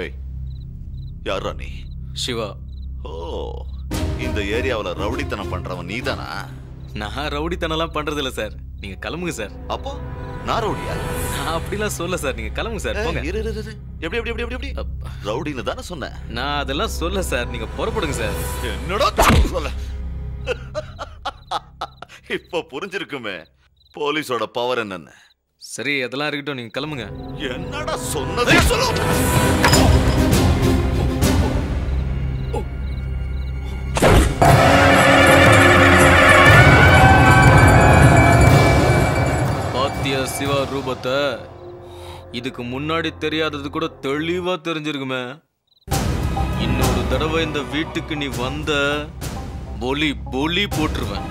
ஏய், யாரா நீ? சிவா. ஓ, இந்த ஏரியாவுல ரவுடித்தனம் பண்றவன் நீதானா? நான் ரவுடித்தனம்லாம் பண்றது இல்ல சார். நீங்க கிளம்புங்க சார். அப்போ நான் ரவுடியா? நான் அப்படிலாம் சொல்ல சார். நீங்க கிளம்புங்க சார். போங்க. இரு இரு இரு. எப்படி எப்படி எப்படி எப்படி ரவுடின்னு தானே சொன்னேன். நான் அதெல்லாம் சொல்ல சார். நீங்க புறப்படுங்க சார். என்னடா சொல்ல? இப்ப புரிஞ்சிருக்குமே போலீஸோட பவர் என்னன்னு. சரி, அதெல்லாம் இருக்கட்டும். நீங்க கிளம்புங்க. என்னடா சொன்னதே சொல்லு. பாத்தியா சிவா ரூபத்தை? இதுக்கு முன்னாடி தெரியாதது கூட தெளிவா தெரிஞ்சிருக்குமே. இன்னொரு தடவை இந்த வீட்டுக்கு நீ வந்த பொலி பொலி போட்டுருவேன்.